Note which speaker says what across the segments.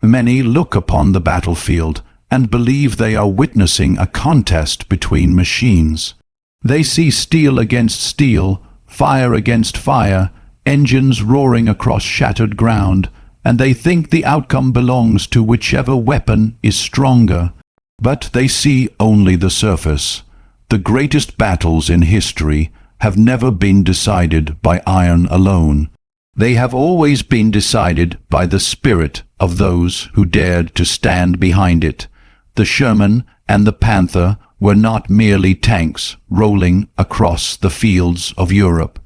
Speaker 1: Many look upon the battlefield and believe they are witnessing a contest between machines. They see steel against steel, fire against fire, engines roaring across shattered ground, and they think the outcome belongs to whichever weapon is stronger. But they see only the surface. The greatest battles in history have never been decided by iron alone. They have always been decided by the spirit of those who dared to stand behind it. The Sherman and the Panther were not merely tanks rolling across the fields of Europe.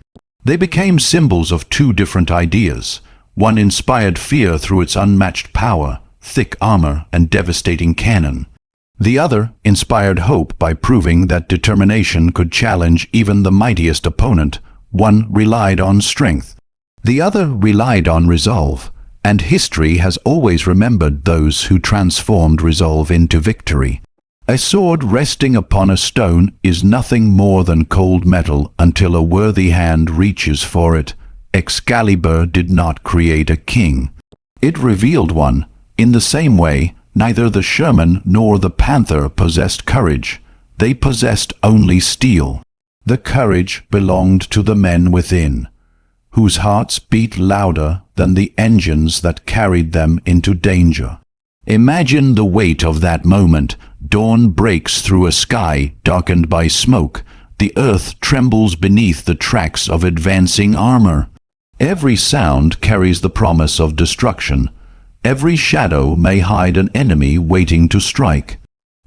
Speaker 1: They became symbols of two different ideas. One inspired fear through its unmatched power, thick armor, and devastating cannon. The other inspired hope by proving that determination could challenge even the mightiest opponent. One relied on strength. The other relied on resolve, and history has always remembered those who transformed resolve into victory. A sword resting upon a stone is nothing more than cold metal until a worthy hand reaches for it. Excalibur did not create a king. It revealed one. In the same way, neither the Sherman nor the Panther possessed courage. They possessed only steel. The courage belonged to the men within, whose hearts beat louder than the engines that carried them into danger. Imagine the weight of that moment. Dawn breaks through a sky darkened by smoke. The earth trembles beneath the tracks of advancing armor. Every sound carries the promise of destruction. Every shadow may hide an enemy waiting to strike.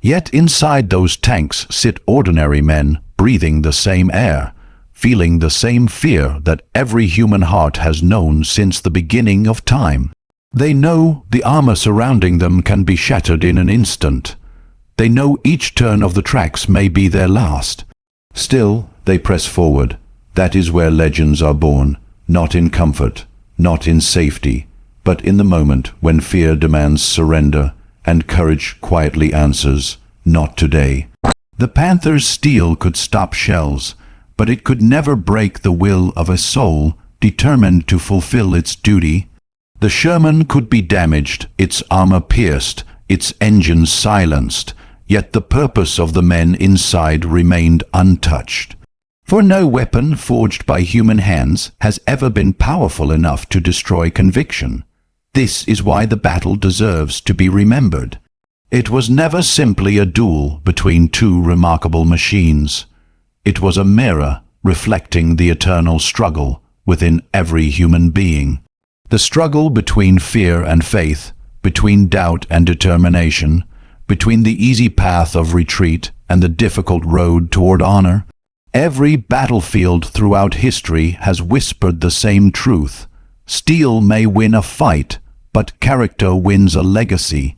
Speaker 1: Yet inside those tanks sit ordinary men, breathing the same air, feeling the same fear that every human heart has known since the beginning of time. They know the armor surrounding them can be shattered in an instant. They know each turn of the tracks may be their last. Still, they press forward. That is where legends are born, not in comfort, not in safety, but in the moment when fear demands surrender and courage quietly answers, "Not today." The Panther's steel could stop shells, but it could never break the will of a soul determined to fulfill its duty. The Sherman could be damaged, its armor pierced, its engines silenced, yet the purpose of the men inside remained untouched. For no weapon forged by human hands has ever been powerful enough to destroy conviction. This is why the battle deserves to be remembered. It was never simply a duel between two remarkable machines. It was a mirror reflecting the eternal struggle within every human being. The struggle between fear and faith, between doubt and determination, between the easy path of retreat and the difficult road toward honor. Every battlefield throughout history has whispered the same truth. Steel may win a fight, but character wins a legacy.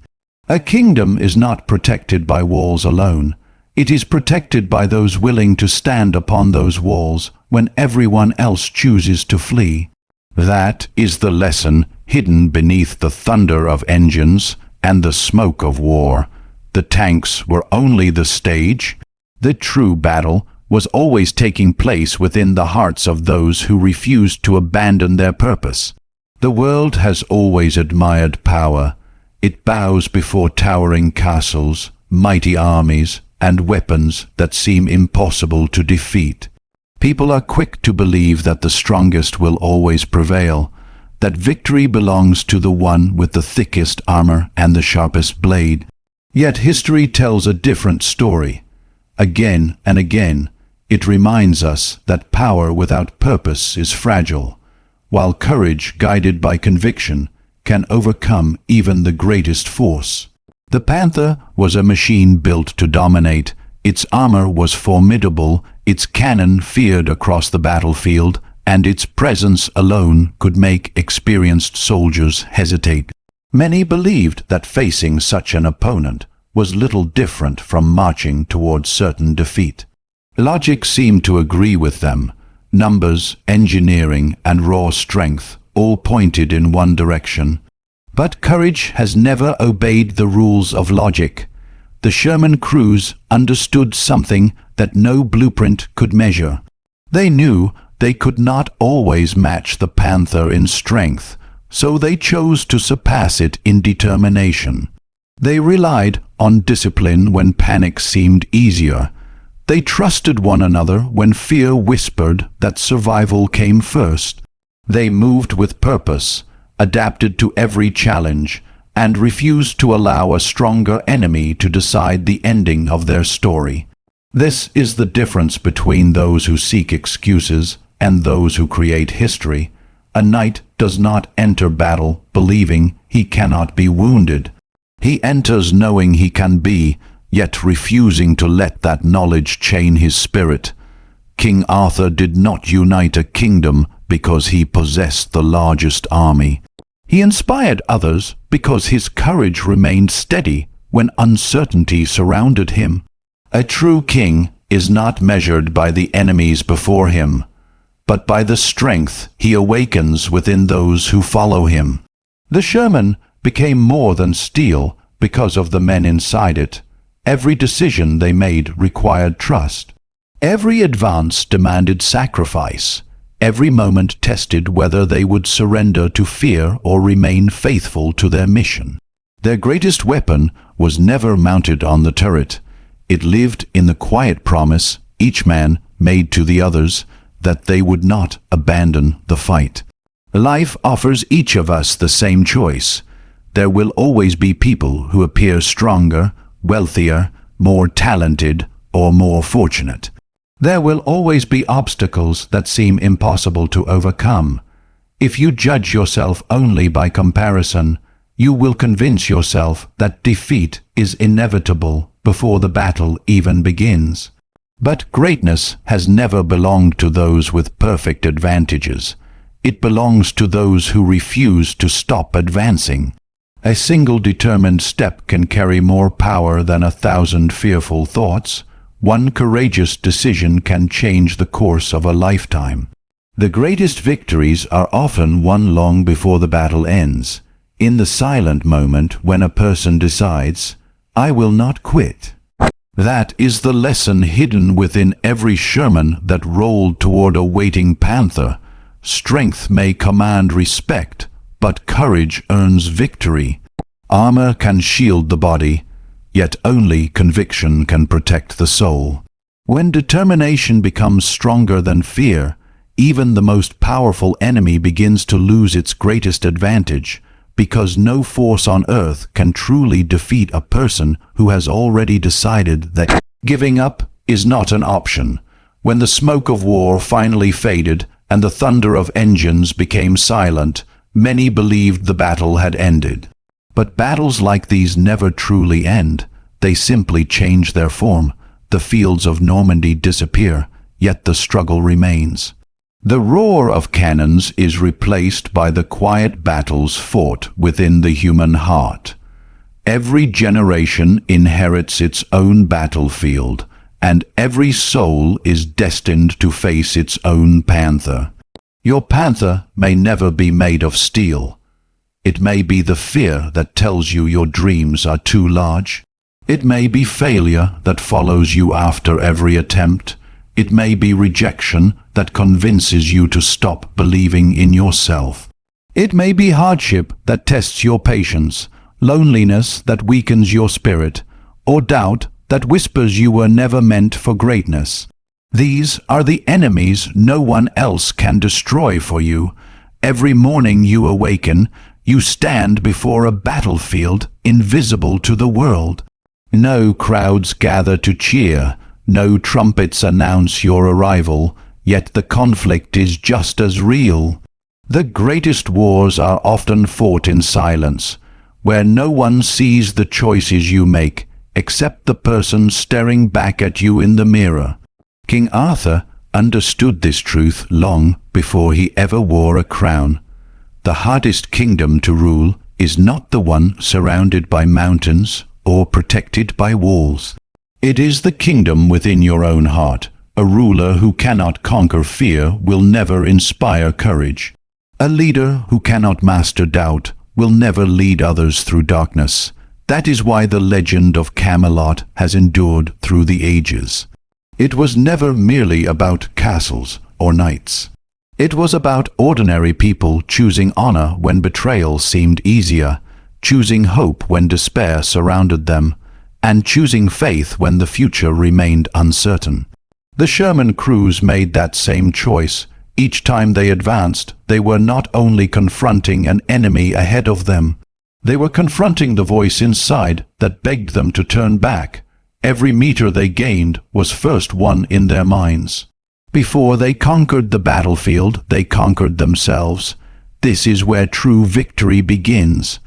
Speaker 1: A kingdom is not protected by walls alone. It is protected by those willing to stand upon those walls when everyone else chooses to flee. That is the lesson hidden beneath the thunder of engines and the smoke of war. The tanks were only the stage. The true battle was always taking place within the hearts of those who refused to abandon their purpose. The world has always admired power. It bows before towering castles, mighty armies, and weapons that seem impossible to defeat. People are quick to believe that the strongest will always prevail, that victory belongs to the one with the thickest armor and the sharpest blade. Yet history tells a different story. Again and again, it reminds us that power without purpose is fragile, while courage guided by conviction can overcome even the greatest force. The Panther was a machine built to dominate. Its armor was formidable, its cannon feared across the battlefield, and its presence alone could make experienced soldiers hesitate. Many believed that facing such an opponent was little different from marching towards certain defeat. Logic seemed to agree with them. Numbers, engineering, and raw strength all pointed in one direction. But courage has never obeyed the rules of logic. The Sherman crews understood something that no blueprint could measure. They knew they could not always match the Panther in strength, so they chose to surpass it in determination. They relied on discipline when panic seemed easier. They trusted one another when fear whispered that survival came first. They moved with purpose, adapted to every challenge, and refused to allow a stronger enemy to decide the ending of their story. This is the difference between those who seek excuses and those who create history. A knight does not enter battle believing he cannot be wounded. He enters knowing he can be, yet refusing to let that knowledge chain his spirit. King Arthur did not unite a kingdom because he possessed the largest army. He inspired others because his courage remained steady when uncertainty surrounded him. A true king is not measured by the enemies before him, but by the strength he awakens within those who follow him. The Sherman became more than steel because of the men inside it. Every decision they made required trust. Every advance demanded sacrifice. Every moment tested whether they would surrender to fear or remain faithful to their mission. Their greatest weapon was never mounted on the turret. It lived in the quiet promise each man made to the others that they would not abandon the fight. Life offers each of us the same choice. There will always be people who appear stronger, wealthier, more talented, or more fortunate. There will always be obstacles that seem impossible to overcome. If you judge yourself only by comparison, you will convince yourself that defeat is inevitable before the battle even begins. But greatness has never belonged to those with perfect advantages. It belongs to those who refuse to stop advancing. A single determined step can carry more power than 1,000 fearful thoughts. One courageous decision can change the course of a lifetime. The greatest victories are often won long before the battle ends. In the silent moment when a person decides, "I will not quit." That is the lesson hidden within every Sherman that rolled toward a waiting Panther. Strength may command respect, but courage earns victory. Armor can shield the body, yet only conviction can protect the soul. When determination becomes stronger than fear, even the most powerful enemy begins to lose its greatest advantage, because no force on earth can truly defeat a person who has already decided that giving up is not an option. When the smoke of war finally faded and the thunder of engines became silent, many believed the battle had ended. But battles like these never truly end. They simply change their form. The fields of Normandy disappear, yet the struggle remains. The roar of cannons is replaced by the quiet battles fought within the human heart. Every generation inherits its own battlefield, and every soul is destined to face its own panther. Your panther may never be made of steel. It may be the fear that tells you your dreams are too large. It may be failure that follows you after every attempt. It may be rejection that convinces you to stop believing in yourself. It may be hardship that tests your patience, loneliness that weakens your spirit, or doubt that whispers you were never meant for greatness. These are the enemies no one else can destroy for you. Every morning you awaken, you stand before a battlefield invisible to the world. No crowds gather to cheer, no trumpets announce your arrival, yet the conflict is just as real. The greatest wars are often fought in silence, where no one sees the choices you make, except the person staring back at you in the mirror. King Arthur understood this truth long before he ever wore a crown. The hardest kingdom to rule is not the one surrounded by mountains or protected by walls. It is the kingdom within your own heart. A ruler who cannot conquer fear will never inspire courage. A leader who cannot master doubt will never lead others through darkness. That is why the legend of Camelot has endured through the ages. It was never merely about castles or knights. It was about ordinary people choosing honor when betrayal seemed easier, choosing hope when despair surrounded them, and choosing faith when the future remained uncertain. The Sherman crews made that same choice. Each time they advanced, they were not only confronting an enemy ahead of them, they were confronting the voice inside that begged them to turn back. Every meter they gained was first won in their minds. Before they conquered the battlefield, they conquered themselves. This is where true victory begins.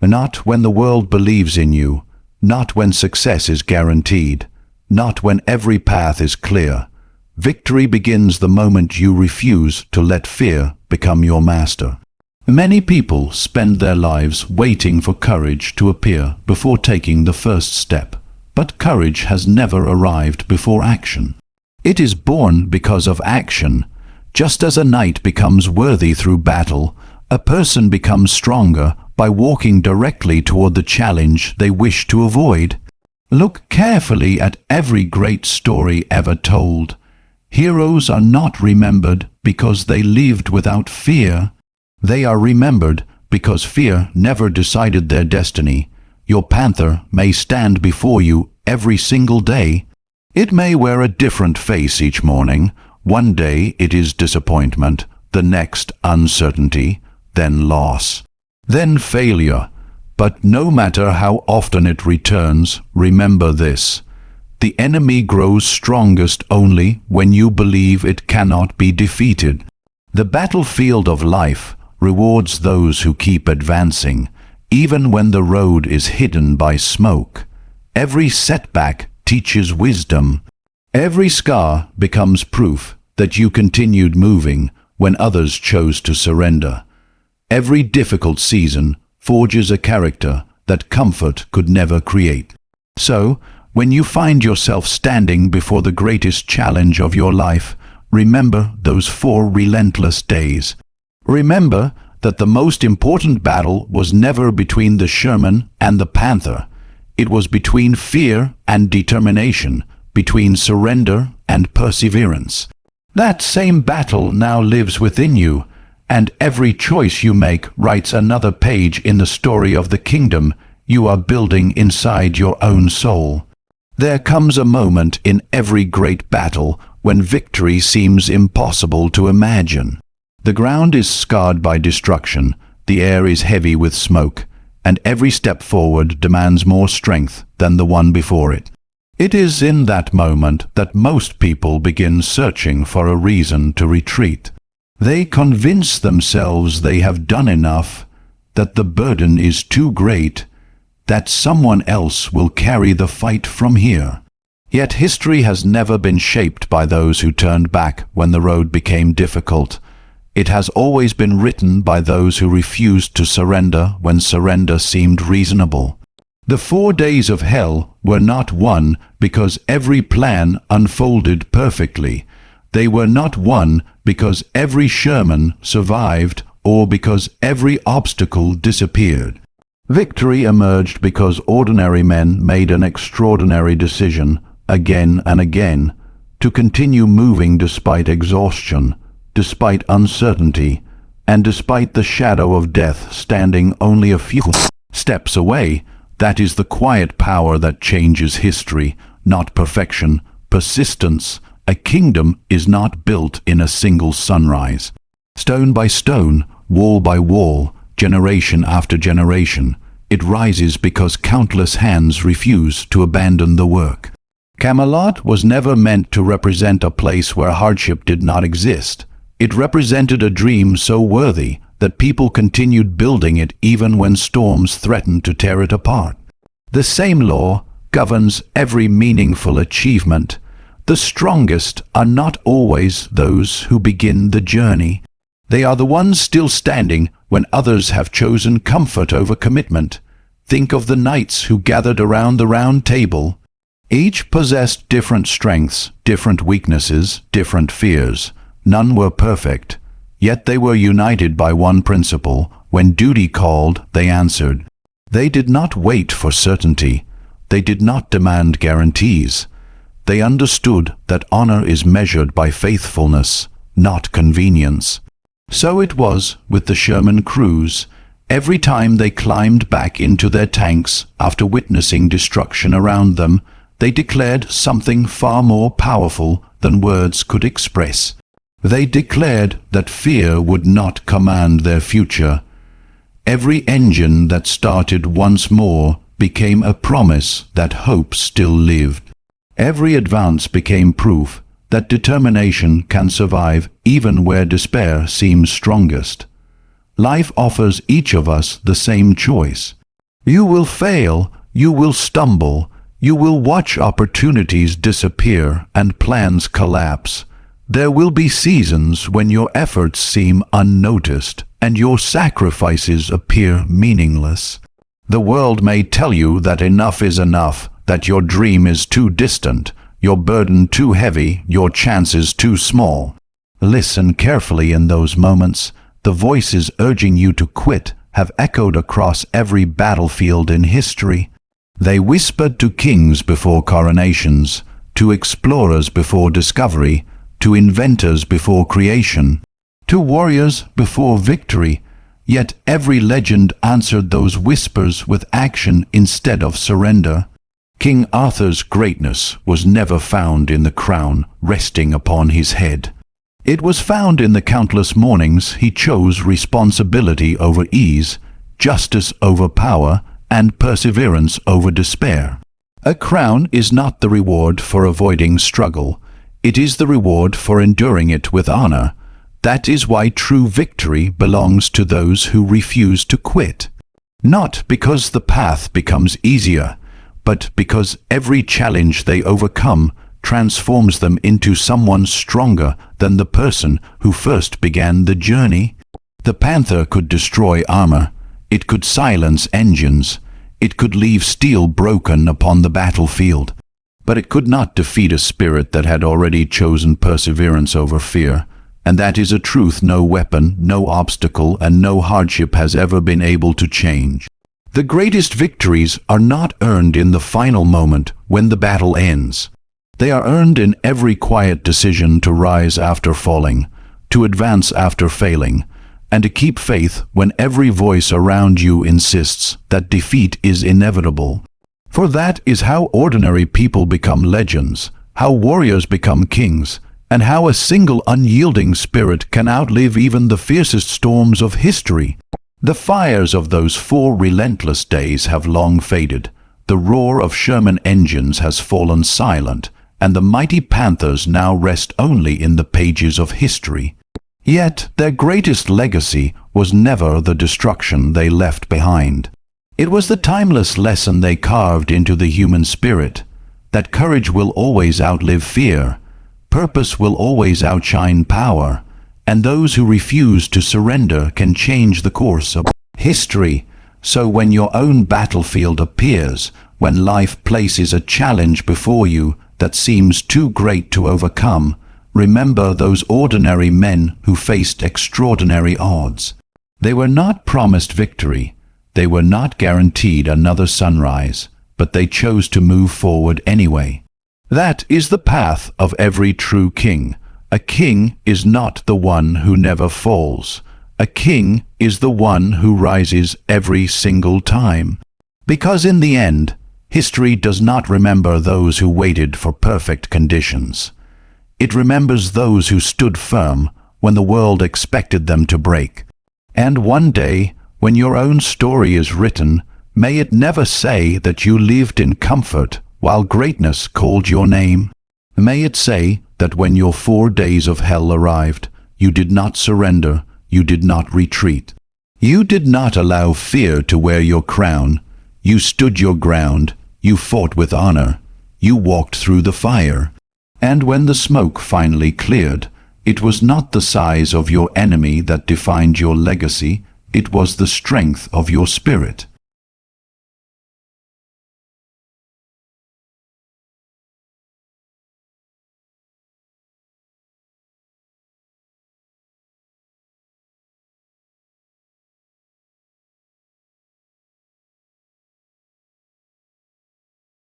Speaker 1: Not when the world believes in you, not when success is guaranteed, not when every path is clear. Victory begins the moment you refuse to let fear become your master. Many people spend their lives waiting for courage to appear before taking the first step, but courage has never arrived before action. It is born because of action. Just as a knight becomes worthy through battle, a person becomes stronger by walking directly toward the challenge they wish to avoid. Look carefully at every great story ever told. Heroes are not remembered because they lived without fear. They are remembered because fear never decided their destiny. Your panther may stand before you every single day. It may wear a different face each morning. One day it is disappointment, the next uncertainty, then loss, then failure. But no matter how often it returns, remember this: the enemy grows strongest only when you believe it cannot be defeated. The battlefield of life rewards those who keep advancing, even when the road is hidden by smoke. Every setback teaches wisdom. Every scar becomes proof that you continued moving when others chose to surrender. Every difficult season forges a character that comfort could never create. So, when you find yourself standing before the greatest challenge of your life, remember those 4 relentless days. Remember that the most important battle was never between the Sherman and the Panther. It was between fear and determination, between surrender and perseverance. That same battle now lives within you, and every choice you make writes another page in the story of the kingdom you are building inside your own soul. There comes a moment in every great battle when victory seems impossible to imagine. The ground is scarred by destruction, the air is heavy with smoke, and every step forward demands more strength than the one before it. It is in that moment that most people begin searching for a reason to retreat. They convince themselves they have done enough, that the burden is too great, that someone else will carry the fight from here. Yet history has never been shaped by those who turned back when the road became difficult. It has always been written by those who refused to surrender when surrender seemed reasonable. The 4 days of hell were not won because every plan unfolded perfectly. They were not won because every Sherman survived or because every obstacle disappeared. Victory emerged because ordinary men made an extraordinary decision, again and again, to continue moving despite exhaustion, despite uncertainty, and despite the shadow of death standing only a few steps away. That is the quiet power that changes history, not perfection, persistence. A kingdom is not built in a single sunrise. Stone by stone, wall by wall, generation after generation, it rises because countless hands refuse to abandon the work. Camelot was never meant to represent a place where hardship did not exist. It represented a dream so worthy that people continued building it even when storms threatened to tear it apart. The same law governs every meaningful achievement. The strongest are not always those who begin the journey. They are the ones still standing when others have chosen comfort over commitment. Think of the knights who gathered around the round table. Each possessed different strengths, different weaknesses, different fears. None were perfect, yet they were united by one principle. When duty called, they answered. They did not wait for certainty. They did not demand guarantees. They understood that honor is measured by faithfulness, not convenience. So it was with the Sherman crews. Every time they climbed back into their tanks after witnessing destruction around them, they declared something far more powerful than words could express. They declared that fear would not command their future. Every engine that started once more became a promise that hope still lived. Every advance became proof that determination can survive even where despair seems strongest. Life offers each of us the same choice. You will fail, you will stumble, you will watch opportunities disappear and plans collapse. There will be seasons when your efforts seem unnoticed and your sacrifices appear meaningless. The world may tell you that enough is enough, that your dream is too distant, your burden too heavy, your chances too small. Listen carefully in those moments. The voices urging you to quit have echoed across every battlefield in history. They whispered to kings before coronations, to explorers before discovery, to inventors before creation, to warriors before victory. Yet every legend answered those whispers with action instead of surrender. King Arthur's greatness was never found in the crown resting upon his head. It was found in the countless mornings he chose responsibility over ease, justice over power, and perseverance over despair. A crown is not the reward for avoiding struggle. It is the reward for enduring it with honor. That is why true victory belongs to those who refuse to quit. Not because the path becomes easier, but because every challenge they overcome transforms them into someone stronger than the person who first began the journey. The Panther could destroy armor. It could silence engines. It could leave steel broken upon the battlefield. But it could not defeat a spirit that had already chosen perseverance over fear. And that is a truth no weapon, no obstacle, and no hardship has ever been able to change. The greatest victories are not earned in the final moment when the battle ends. They are earned in every quiet decision to rise after falling, to advance after failing, and to keep faith when every voice around you insists that defeat is inevitable. For that is how ordinary people become legends, how warriors become kings, and how a single unyielding spirit can outlive even the fiercest storms of history. The fires of those 4 relentless days have long faded. The roar of Sherman engines has fallen silent, and the mighty Panthers now rest only in the pages of history. Yet their greatest legacy was never the destruction they left behind. It was the timeless lesson they carved into the human spirit, that courage will always outlive fear, purpose will always outshine power, and those who refuse to surrender can change the course of history. So when your own battlefield appears, when life places a challenge before you that seems too great to overcome, remember those ordinary men who faced extraordinary odds. They were not promised victory. They were not guaranteed another sunrise, but they chose to move forward anyway. That is the path of every true king. A king is not the one who never falls. A king is the one who rises every single time. Because in the end, history does not remember those who waited for perfect conditions. It remembers those who stood firm when the world expected them to break. And one day, when your own story is written, may it never say that you lived in comfort while greatness called your name. May it say that when your 4 days of hell arrived, you did not surrender, you did not retreat. You did not allow fear to wear your crown. You stood your ground, you fought with honor, you walked through the fire. And when the smoke finally cleared, it was not the size of your enemy that defined your legacy, it was the strength of your spirit.